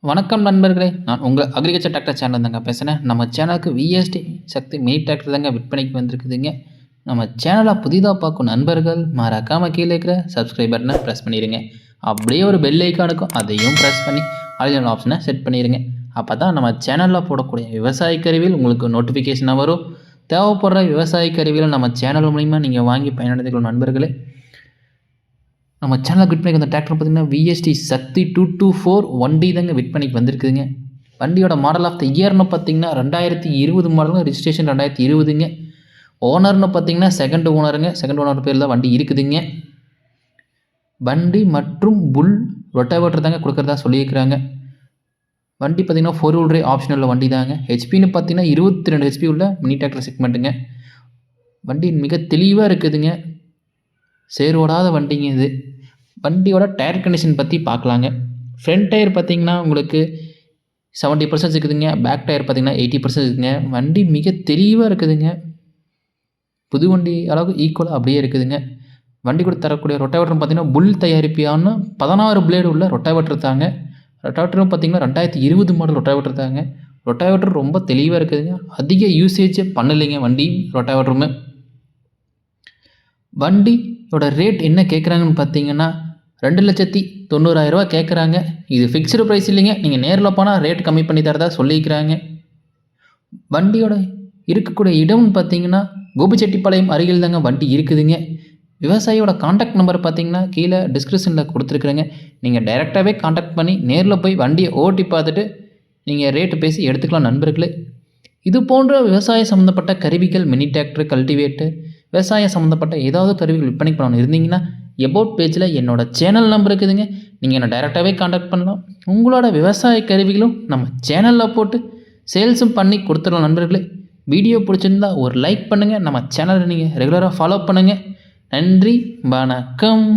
வணக்கம் நண்பர்களே, நான் உங்கள் அக்ரிகல்ச்சர் டிராக்டர் சேனல் தாங்க பேசுகிறேன். நம்ம சேனலுக்கு விஎஸ்டி சக்தி மினி டிராக்டர் தாங்க விற்பனைக்கு வந்திருக்குதுங்க. நம்ம சேனலை புதிதாக பார்க்கும் நண்பர்கள் மறக்காமல் கீழே இருக்கிற சப்ஸ்கிரைப் பட்டனை ப்ரெஸ் பண்ணிடுங்க. அப்படியே ஒரு பெல் ஐக்கானுக்கும் அதையும் ப்ரெஸ் பண்ணி ஆல் ஆப்ஷனை செட் பண்ணிடுங்க. அப்போ தான் நம்ம சேனலில் போடக்கூடிய விவசாய கருவியில் உங்களுக்கு நோட்டிஃபிகேஷனாக வரும். தேவைப்படுற விவசாய கருவியில் நம்ம சேனல் மூலிமா நீங்கள் வாங்கி பயனடைந்துக்கணும் நண்பர்களே. நம்ம சேனலுக்கு விற்பனைக்கு வந்த டிராக்டர் பார்த்திங்கன்னா விஎஸ்டி சக்தி 224 வண்டி தாங்க விற்பனைக்கு வந்திருக்குதுங்க. வண்டியோட மாடல் ஆஃப் த இயர்னு பார்த்திங்கன்னா 2020 மாடலுங்க, ரிஜிஸ்ட்ரேஷன் 2020ங்க. ஓனர்னு பார்த்திங்கன்னா செகண்ட் ஓனர் பேரில் தான் வண்டி இருக்குதுங்க. வண்டி மற்றும் புல் ரொட்டாவேட்டர் தாங்க கொடுக்குறதா சொல்லியிருக்கிறாங்க. வண்டி பார்த்திங்கன்னா 4 wheel drive ஆப்ஷனில் வண்டி தாங்க. ஹெச்பின்னு பார்த்திங்கன்னா 22 ஹெச்பி உள்ள மினி டிராக்டர் செக்மெண்ட்டுங்க. வண்டி மிக தெளிவாக இருக்குதுங்க. சேரோடாத வண்டிங்க இது. வண்டியோட டயர் கண்டிஷன் பற்றி பார்க்கலாங்க. ஃப்ரண்ட் டயர் பார்த்திங்கன்னா உங்களுக்கு 70% இருக்குதுங்க. பேக் டயர் பார்த்திங்கன்னா 80% இருக்குதுங்க. வண்டி மிக தெளிவாக இருக்குதுங்க. புது வண்டி அளவுக்கு ஈக்குவலாக அப்படியே இருக்குதுங்க. வண்டி கூட தரக்கூடிய ரொட்டாவேட்டர் பார்த்திங்கன்னா புல் தயாரிப்பியான 16 பிளேடு உள்ள ரொட்டாவேட்டர் தாங்க. ரொட்டாவேட்டரும் பார்த்திங்கன்னா 2020 மாடல் ரொட்டாவேட்டர் தாங்க. ரொட்டாவேட்டர் ரொம்ப தெளிவாக இருக்குதுங்க. அதிக யூசேஜ் பண்ணலைங்க வண்டி ரொட்டாவேட்டருமே. வண்டியோட ரேட் என்ன கேட்குறாங்கன்னு பார்த்தீங்கன்னா 2,90,000 கேட்குறாங்க. இது ஃபிக்ஸ்டு ப்ரைஸ் இல்லைங்க. நீங்கள் நேரில் போனால் ரேட் கம்மி பண்ணி தரதா சொல்லியிருக்கிறாங்க. வண்டியோட இருக்கக்கூடிய இடம்னு பார்த்தீங்கன்னா கோபிச்செட்டிப்பாளையம் அருகில் தாங்க வண்டி இருக்குதுங்க. விவசாயியோட காண்டாக்ட் நம்பர் பார்த்தீங்கன்னா கீழே டிஸ்கிரிப்ஷனில் கொடுத்துருக்குறேங்க. நீங்கள் டைரெக்டாகவே காண்டாக்ட் பண்ணி நேரில் போய் வண்டியை ஓட்டி பார்த்துட்டு நீங்கள் ரேட்டு பேசி எடுத்துக்கலாம் நண்பர்களே. இது போன்ற விவசாய சம்மந்தப்பட்ட கருவிகள், மினி டிராக்டர், கல்டிவேட்டர், விவசாயம் சம்மந்தப்பட்ட ஏதாவது கருவிகள் விற்பனை பண்ணணும் இருந்தீங்கன்னா எபோட் பேஜில் என்னோடய சேனல் நம்பர் இருக்குதுங்க. நீங்கள் என்னை டைரெக்டாகவே காண்டாக்ட் பண்ணலாம். உங்களோட விவசாய கருவிகளும் நம்ம சேனலில் போட்டு சேல்ஸும் பண்ணி கொடுத்துடலாம் நண்பர்களே. வீடியோ பிடிச்சிருந்தா ஒரு லைக் பண்ணுங்கள். நம்ம சேனலை நீங்கள் ரெகுலராக ஃபாலோ பண்ணுங்கள். நன்றி, வணக்கம்.